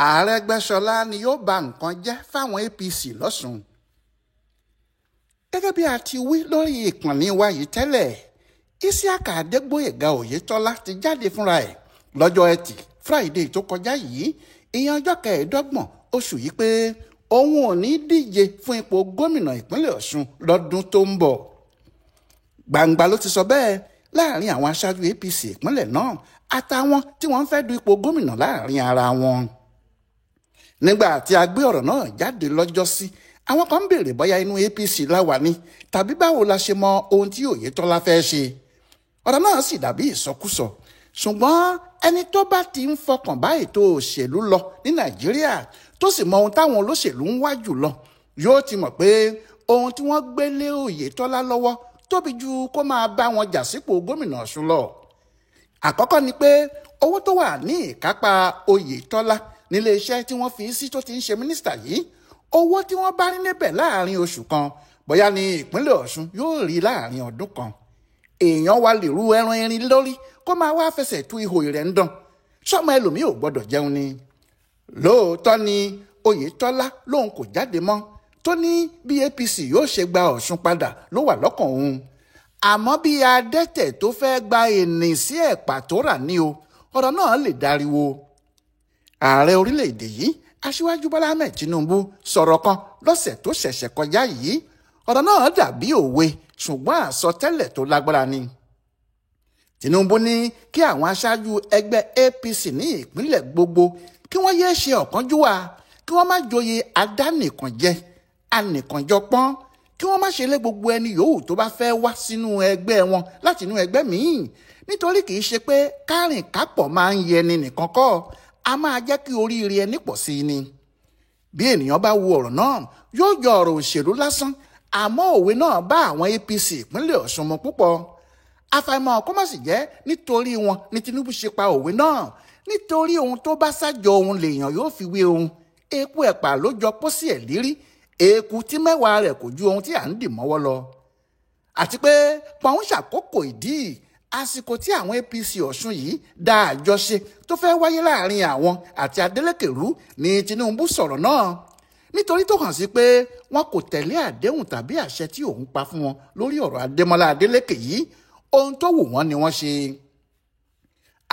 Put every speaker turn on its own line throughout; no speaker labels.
Arẹ́gbẹ́ṣọlá ni yóò ba nǹkan jẹ́ fáwọn APC lọ́sùn. Gẹ́gẹ́ bí a ti wí lórí ìkànnì wa yìí tẹ́lẹ̀, Isiaka Adégbóyèga Oyètọ́lá ti jáde fúnra ẹ̀ lọ́jọ́ Ẹtì Friday tó kọjá yìí, ìyẹn ọjọ́ 25 oṣù yìí, pé òun ò ní díje fún ipò gómìnà ìpínlẹ̀ Ọ̀ṣun lọ́dún tó ń bọ̀. Gbangba ló ti sọ bẹ́ẹ̀ láàrin àwọn aṣáájú APC ìpínlẹ̀ náà àtàwọn tí wọ́n fẹ́ du ipò gómìnà láàrin ara wọn. Nígbà tí a gbé ọ̀rọ̀ náà jáde lọ́jọ́sí, àwọn kan ń béèrè bóyá inú APC láwà ni tàbí báwo la ṣe mọ ohun tí Oyètọ́lá fẹ́ ṣe. Ọ̀rọ̀ náà sì dàbí ìsọkúsọ, ṣùgbọ́n ẹni tó bá ti ń fọkàn bá ètò òṣèlú lọ ní Nàìjíríà tó sì mọ ohun táwọn olóṣèlú ń wá jùlọ yóò ti mọ̀ pé ohun tí wọ́n gbé lé Oyètọ́lá lọ́wọ́ tóbi ju kó máa bá wọn jà sípò gómìnà Ọ̀ṣun lọ. Àkọ́kọ́ ni pé owó tó wà ní ìkápá Oyètọ́lá nílé iṣẹ́ tí wọ́n fi sí tó ti ń ṣe mínísítà yìí, owó tí wọ́n bá rí níbẹ̀ láàrin oṣù kan bóyá ní ìpínlẹ̀ Ọ̀ṣun yóò rí láàrin ọdún kan. Èèyàn wa lè rú ẹran erin lórí kó máa wá fẹsẹ̀ tú ihò rẹ̀ ń dán. Sọ́mọ ẹlòmíì ò gbọ́dọ̀ jẹun ni. Lóòótọ́ ni Oyètọ́lá lòun kò jáde mọ́, tó ní bí APC yóò ṣe gba Ọ̀ṣun padà ló wà lọ́kàn òun. Àmọ́ bí adẹ́tẹ̀ tó fẹ́ gba ènì sí ẹ̀pà tó rà ní o, ọ̀rọ̀ náà lè dariwo. Ààrẹ orílẹ̀-èdè yìí, Aṣíwájú Bọ́lá Ahmed Tinubu, sọ̀rọ̀ kan lọ́sẹ̀ tó ṣẹ̀ṣẹ̀ kọjá yìí. Ọ̀rọ̀ náà dàbí òwe ṣùgbọ́n àsọtẹ́lẹ̀ tó lágbára ni. Tinubu ní kí àwọn aṣáájú ẹgbẹ́ APC ní ìpínlẹ̀ gbogbo kí wọ́n yéé ṣe ọ̀kánjúwà, kí wọ́n má joyè adánìkànjẹ, anìkànjọpọ́n, kí wọ́n má ṣe lé gbogbo ẹni yòówù tó bá fẹ́ wá sínú ẹgbẹ́ wọn láti inú ẹgbẹ́ míì, nítorí kì í ṣe pé kárìn kápọ̀ máa ń yẹni nìkan kọ́, a máa jẹ́ kí oríire ẹni pọ̀ sí i ni. Bí ènìyàn bá wo ọ̀rọ̀ náà yóò jọ ọ̀rọ̀ òṣèlú lásán, àmọ́ òwe náà bá àwọn APC ìpínlẹ̀ Ọ̀ṣun mu púpọ̀. Àfàìmọ̀ kó má sì jẹ́ nítorí wọn ni Tinubu ṣe pa òwe náà, nítorí ohun tó bá ṣàjọ ohun lèèyàn yóò fi wé ohun. Eku ẹ̀pà ló jọ pósí ẹ̀ lírí, eku tí mẹ́wàá rẹ̀ kò ju ohun tí à ń dì mọ́wọ́ lọ. Àti pé pọ̀n ṣàkókò ìdí àsìkò tí àwọn APC Ọ̀ṣun yìí dá àjọṣe tó fẹ́ wáyé láàrin àwọn àti Adeleke rú ni Tinubu sọ̀rọ̀ náà, nítorí tó hàn sí pé wọn kò tẹ̀lé àdéhùn tàbí àṣẹ tí òun pa fún wọn lórí ọ̀rọ̀ Adémọ́lá Adélékè yìí. Ohun tó wù wọ́n ni wọ́n ṣe.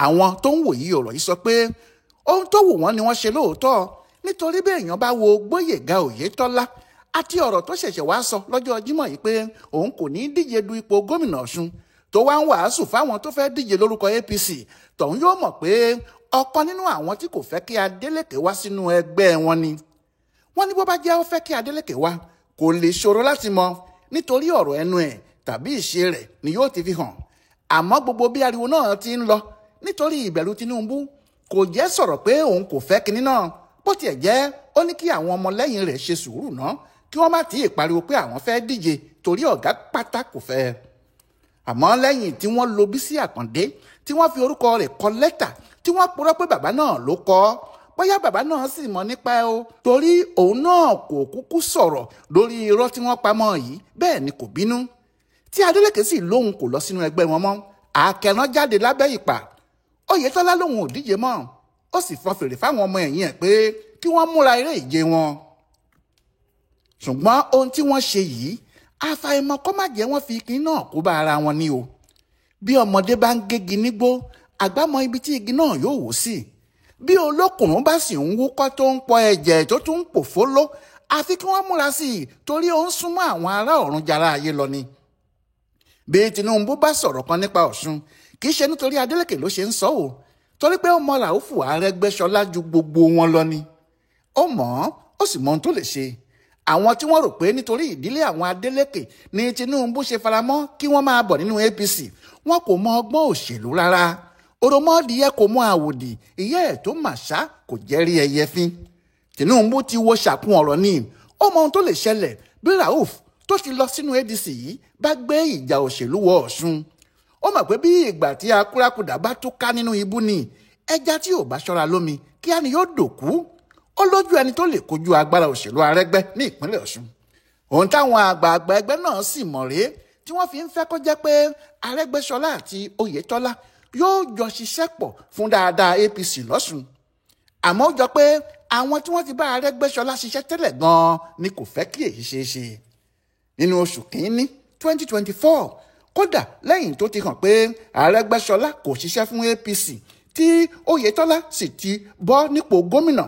Àwọn tó ń wòye ọ̀rọ̀ yìí sọ pé ohun tó wù wọ́n ni wọ́n ṣe lóòótọ́, nítorí bí èèyàn bá wo Gbóyèga Oyètọ́lá àti ọ̀rọ̀ tó ṣẹ̀ṣẹ̀ wá sọ lọ́jọ́ Jímọ̀ yìí pé òun kò ní díje du ipò gómìnà Ọ̀ṣun, tó wá ń wàásù fáwọn tó fẹ́ díje lórúkọ APC, tọ̀hún yóò mọ̀ pé ọ̀kan nínú àwọn tí kò fẹ́ kí Adeleke wá sínú ẹgbẹ́ wọn ni. Wọ́n ní bó bá jẹ́ ó fẹ́ kí Adeleke wá, kò lè ṣòro láti mọ̀, nítorí ọ̀rọ̀ ẹnu ẹ̀ tàbí ìṣe rẹ̀ ni yóò ti fi hàn. Àmọ́ gbogbo bí ariwo náà ti ń lọ nítorí ìbẹ̀rù Tinubu, kò jẹ́ sọ̀rọ̀ pé òun kò fẹ́ kinní náà. Bó tiẹ̀ jẹ́ ó ní kí àwọn ọmọlẹ́yìn rẹ̀ ṣe sùúrù náà kí wọ́n má tíì pariwo pé àwọn fẹ́ díje torí ọ̀gá pátá kò fẹ́. Àmọ́ lẹ́yìn tí wọ́n lo Bísí Àkàndé tí wọ́n fi orúkọ rẹ̀ kọ lẹ́tà tí wọ́n purọ́ pé bàbá náà ló kọ ọ́, bóyá bàbá náà sì mọ̀ nípa ẹ̀ o, torí òun náà kò kúkú sọ̀rọ̀ lórí irọ́ tí wọ́n pamọ́ yìí, bẹ́ẹ̀ ni kò bínú. Tí Adeleke sì lóhun kò lọ sínú ẹgbẹ́ wọn mọ́, àkẹ́rán jáde lábẹ́ ìpà. Oyètọ́lá lóhun ò díje mọ́, ó sì fọn fèrè fáwọn ọmọ ẹ̀yìn ẹ̀ pé kí wọ́n múra eré ìje wọn. Ṣùgbọ́n ohun tí wọ́n ṣe yìí, àfàìmọ̀ kó má jẹ́ wọ́n fi igi náà kó bá ara wọn ni o. Bí ọmọdé bá ń gégi nígbó, àgbà mọ ibi tí igi náà yóò wó sí. Bí olókùnrin bá sì ń wúkọ́ tó ń pọ ẹ̀jẹ̀ tó tún ń pòfóló, àfi kí wọ́n múra sí i, torí ó ń súnmọ́ àwọn ará ọ̀run jara ayé lọ ni. Bí Tinubu bá sọ̀rọ̀ kan nípa Ọ̀ṣun, kì í ṣe nítorí Adeleke ló ṣe ń sọ ọ́, torí pé ó mọ Ràúfù Arẹ́gbẹ́ṣọlá ju gbogbo wọn lọ ni. Ó mọ̀ ọ́n, ó sì mọ ohun tó lè ṣe. Àwọn tí wọ́n rò pé nítorí ìdílé àwọn Adeleke ni Tinubu ṣe faramọ́ kí wọ́n máa bọ̀ nínú APC, wọn kò mọ ọgbọ́n òṣèlú rárá. Òròmọdìyẹ kò mọ àwòdì, ìyá ẹ̀ tó màṣá kò jẹ́rí ẹyẹ fín. Tinubu ti wo ṣàkun ọ̀rọ̀ ni, ó mọ ohun tó lè ṣẹlẹ̀ bí Rauf tó ti lọ sínú ADC yìí bá gbé ìjà òṣèlú wọ Ọ̀ṣun. Ó mọ̀ pé bí ìgbà tí akúrákudà bá tó ká nínú ibú ni, ẹja tí ò bá ṣọ́ra lómi kíá ni yóò dòkú. Ó lójú ẹni tó lè kojú agbára òṣèlú Arẹ́gbẹ́ ní ìpínlẹ̀ Ọ̀ṣun. Ohun táwọn àgbààgbà ẹgbẹ́ náà sì mọ̀ rèé tí wọ́n fi ń fẹ́ kó jẹ́ pé Arẹ́gbẹ́ṣọlá àti Oyètọ́lá yóò jọ ṣiṣẹ́ pọ̀ fún dáadáa APC lọ́ṣun. àmọ́ ó jọ pé àwọn tí wọ́n ti bá Arẹ́gbẹ́ṣọlá ṣiṣẹ́ tẹ́lẹ̀ gan-an ni kò fẹ́ kí èyí ṣeé ṣe. Nínú oṣù kìíní 2024 kódà lẹ́yìn tó ti hàn pé Arẹ́gbẹ́ṣọlá kò ṣiṣẹ́ fún APC tí Oyètọ́lá sì ti bọ́ nípò gómìnà,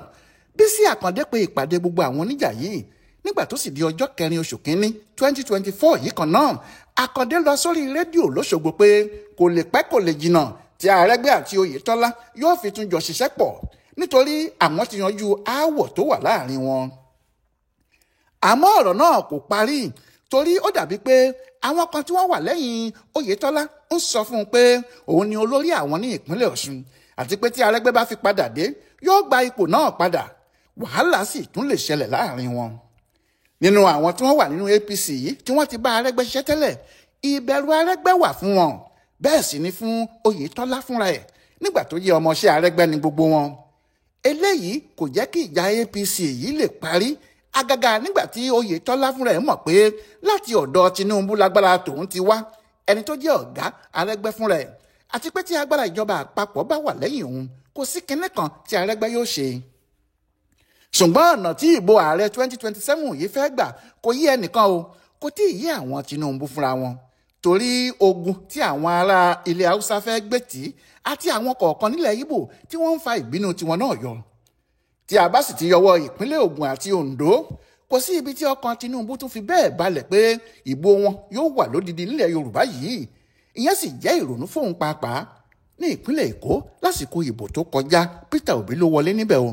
Bísí Àkàndé pe ìpàdé gbogbo àwọn oníjà yìí nígbà tó sì di ọjọ́ 4 oṣù kìíní 2024 yìí kan náà. Àkàndé lọ sórí rédíò l'Óṣogbo pé kò lè pẹ́ kò lè jìnnà tí Arẹ́gbẹ́ àti Oyètọ́lá yóò fi tún jọ ṣiṣẹ́ pọ̀ nítorí àwọn ti yanjú aáwọ̀ tó wà láàrin wọn. Àmọ́ ọ̀rọ̀ náà kò parí torí ó dàbí pé àwọn kan tí wọ́n wà lẹ́yìn Oyètọ́lá ń sọ fún un pé òun ni olórí àwọn ní ìpínlẹ̀ Ọ̀ṣun àti pé tí Arẹ́gbẹ́ bá fi padà dé yóò gba ipò náà padà, wàhálà sì tún lè ṣẹlẹ̀ láàrin wọn. Nínú àwọn tí wọ́n wà nínú APC yìí tí wọ́n ti bá Arẹ́gbẹ́ ṣiṣẹ́ tẹ́lẹ̀, ìbẹ̀rù Arẹ́gbẹ́ wà fún wọn, bẹ́ẹ̀ sì ni fún Oyètọ́lá fúnra ẹ̀ nígbà tó jẹ́ ọmọọṣẹ́ Arẹ́gbẹ́ ni gbogbo wọn. Eléyìí kò jẹ́ kí ìjà APC yìí lè parí, àgàgà nígbà tí Oyètọ́lá fúnra ẹ̀ mọ̀ pé láti ọ̀dọ̀ Tinubu lágbára tòun ti wá, ẹni tó jẹ́ ọ̀gá Arẹ́gbẹ́ fúnra ẹ̀, àti pé tí agbára ìjọba àpapọ̀ bá wà lẹ́yìn òun kò sí kinní kan tí Arẹ́gbẹ́ yóò ṣe. Ṣùgbọ́n ọ̀nà tí ìbò ààrẹ 2027 yìí fẹ́ gbà kò yé ẹnìkan o, kò tí ì yé àwọn Tinubu fúnra wọn, torí ogun tí àwọn ará ilẹ̀ Haúsá fẹ́ gbé tì àti àwọn kọ̀ọ̀kan nílẹ̀ Ìgbò tí wọ́n ń fa ìbínú tiwọn náà yọ. Tí a bá sì ti yọwọ́ ìpínlẹ̀ Ògùn àti Oǹdó, kò sí ibi tí ọkàn Tinubu tún fi bẹ́ẹ̀ balẹ̀ pé ìbò wọn yóò wà lódidi nílẹ̀ Yorùbá yìí. Ìyẹn sì jẹ́ ìrònú fóun pàápàá. Ní ìpínlẹ̀ Èkó lásìkò ìbò tó kọjá, Peter Obi ló wọlé níbẹ̀ o.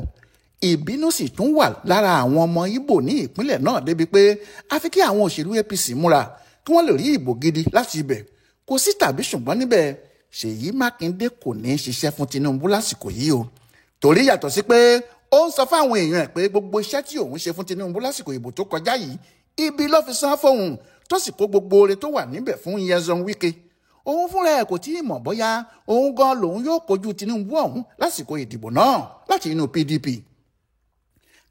Ìbínú sì tún wà lára àwọn ọmọ Ìgbò ní ìpínlẹ̀ náà débi pé àfi kí àwọn òṣèlú APC múra kí wọ́n lè rí ìbò gidi láti ibẹ̀. Kò sí tàbí ṣùgbọ́n níbẹ̀, Ṣèyí Mákindé kò ní í ṣiṣẹ́ fún Tinubu lásìkò yìí o. Torí yàtọ̀ sí pé ó ń sọ fáwọn èèyàn ẹ̀ pé gbogbo iṣẹ́ tí òun ṣe fún Tinubu lásìkò ìbò tó kọjá yìí ibi ló fi san fóun, tó sì kó gbogbo oore tó wà níbẹ̀ fún Nyesom Wike. Òun fúnra ẹ̀ kò tí ì mọ̀ bóyá òun gan lòun yóò kojú Tinubu ọ̀hún lásìkò ìdìbò náà láti inú PDP.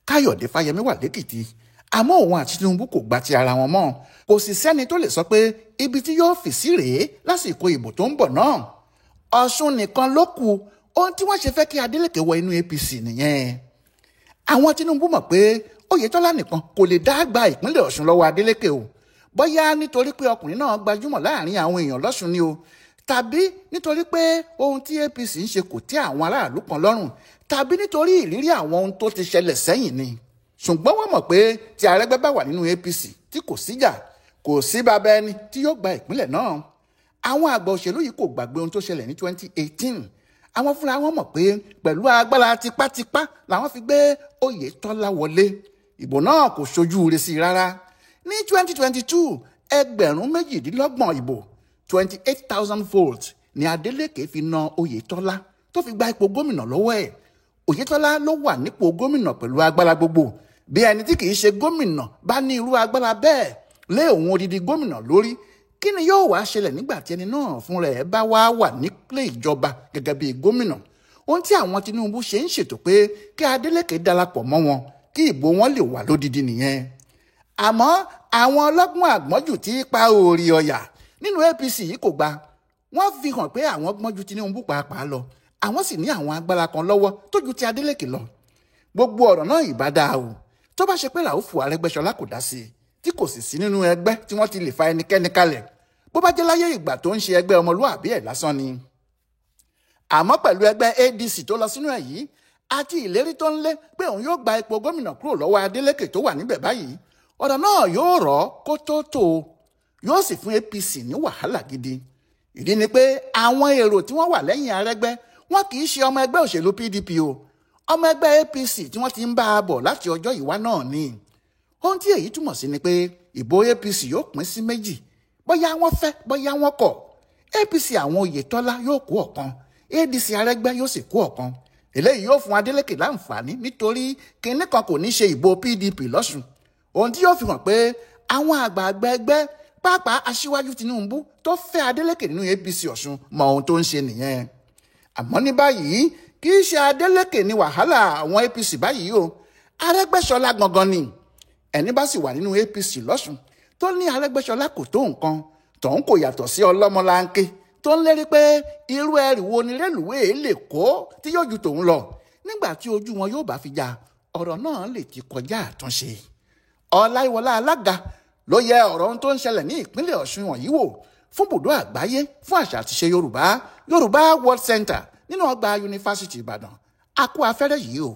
Káyọ̀dé Fáyẹmí wà lẹ́kìtì, àmọ́ òun àti Tinubu kò gba ti ara wọn mọ́. Kò sì sẹ́ni tó lè sọ pé ibi tí yóò fì sí rèé lásìkò ìbò tó ń bọ̀ náà. Ọ̀ṣun nìkan ló kù, ohun tí wọ́n ṣe fẹ́ kí Adeleke wọ inú APC nìyẹn. Àwọn Tinubu mọ̀ pé Oyètọ́lá nìkan kò lè dá gba ìpínlẹ̀ Ọ̀ṣun lọ́wọ́ Adeleke o, bóyá nítorí pé ọkùnrin náà gbajúmọ̀ láàrin àwọn èèyàn lọ́ṣun ni o, tàbí nítorí pé ohun tí APC ń ṣe kò tẹ́ àwọn aráàlú kan lọ́rùn, tàbí nítorí ìrírí àwọn ohun tó ti ṣẹlẹ̀ sẹ́yìn ni. Ṣùgbọ́n wọ́n mọ̀ pé tí Arẹ́gbẹ́ bá wà nínú APC tí kò síjà, kò sí bàbá ẹni tí yóò gba ìpínlẹ̀ náà. Àwọn àgbà òṣèlú yìí kò gbàgbé ohun tó ṣẹlẹ̀ ní 2018. Àwọn fúnra wọn mọ̀ pé pẹ̀lú agbára tipátipá làwọn fi gbé Oyètọ́lá wọlé. Ìbò náà kò ṣojú resi rárá. Ní 2022, 28,000 ìbò, 28,000 votes ni Adeleke fi na Oyètọ́lá tó fi gba ipò gómìnà lọ́wọ́ ẹ̀. Oyètọ́lá ló wà nípò gómìnà pẹ̀lú agbára gbogbo. Bí ẹni tí kìí ṣe gómìnà bá ní irú agbára bẹ́ẹ̀ lé òun odidi gómìnà lórí, kí ni yóò wá ṣẹlẹ̀ nígbà tí ẹni náà fúnra ẹ̀ bá wà nílé ìjọba gẹ́gẹ́ bí gómìnà? Ohun tí àwọn Tinubu ṣe ń ṣètò pé kí Adeleke darapọ̀ mọ́ wọn kí ìbò wọn lè wà lódidi nìyẹn. Àmọ́ àwọn ọlọ́gbọ́n àgbọ́njù tí pa òòrì ọ̀yà nínú APC yìí kò gbà. Wọ́n fi hàn pé àwọn gbọ́n ju Tinubu pàápàá lọ, àwọn sì ní àwọn agbára kan lọ́wọ́ tó ju ti Adeleke lọ. Gbogbo ọ̀rọ̀ náà ìbá dáa o tó bá ṣe pé Ràúfù Arẹ́gbẹ́ṣọlá kò dá sí i, tí kò sì sí nínú ẹgbẹ́ tí wọ́n ti lè fa ẹnikẹ́ni kalẹ̀, bó bá jẹ́ láyé ìgbà tó ń ṣe ẹgbẹ́ ọmọlúwàbí ẹ̀ lásán ni. Àmọ́ pẹ̀lú ẹgbẹ́ ADC tó lọ sínú ẹ̀ yìí àti ìlérí tó ń lé pé òun yóò gba ipò gómìnà kúrò lọ́wọ́ Adeleke tó wà níbẹ̀ báyìí, ọ̀rọ̀ náà yóò rọ̀ kó tó yóò sì fún APC ní wàhálà gidi. Ìdí ni pé àwọn èrò tí wọ́n wà lẹ́yìn Arẹ́gbẹ́ wọn kì í ṣe ọmọ ẹgbẹ́ òṣèlú PDP o, ọmọ ẹgbẹ́ APC tí wọ́n ti ń bá a bọ̀ láti ọjọ́ ìwá náà ni. Ohun tí èyí túmọ̀ sí ni pé ìbò APC yóò pín sí méjì, bóyá wọ́n fẹ́ bóyá wọ́n kọ̀. APC àwọn Oyètọ́lá yóò kó ọ̀kan, ADC Arẹ́gbẹ́ yóò sì kó ọ̀kan. Eléyìí yóò fún Adeleke láǹfààní nítorí kinní kan kò ní ṣe ìbò PDP lọ́ṣun. Ohun tí yóò fi hàn pé àwọn àgbààgbà ẹgbẹ́ pàápàá aṣíwájú Tinubu tó fẹ́ Adeleke nínú APC Ọ̀ṣun mọ ohun tó ń ṣe nìyẹn. Àmọ́ ní báyìí kì í ṣe Adeleke ní wàhálà àwọn APC báyìí o, Arẹ́gbẹ́ṣọlá gangan ni. Ẹni bá sì wà nínú APC lọ́ṣun tó ní Arẹ́gbẹ́ṣọlá kò tó nǹkan, tọ̀hún kò yàtọ̀ sí ọlọ́mọlanke tó ń lérí pé irú ẹrù wo ni rélùwéè lè kó tí yóò ju tòun lọ. nígbà tí ojú wọn yóò bá fi já ọ̀rọ̀ náà lè ti kọjá àtúnṣe. Ọláyíwọlá Alága ló yẹ ọ̀rọ̀ ohun tó ń ṣẹlẹ̀ ní ìpínlẹ̀ Ọ̀ṣun wọ̀nyí wò fún ibùdó àgbáyé fún àṣà àti ìṣe Yorùbá World Center nínú ọgbà Yunifásítì Ìbàdàn. A kú afẹ́rẹ́ yìí o.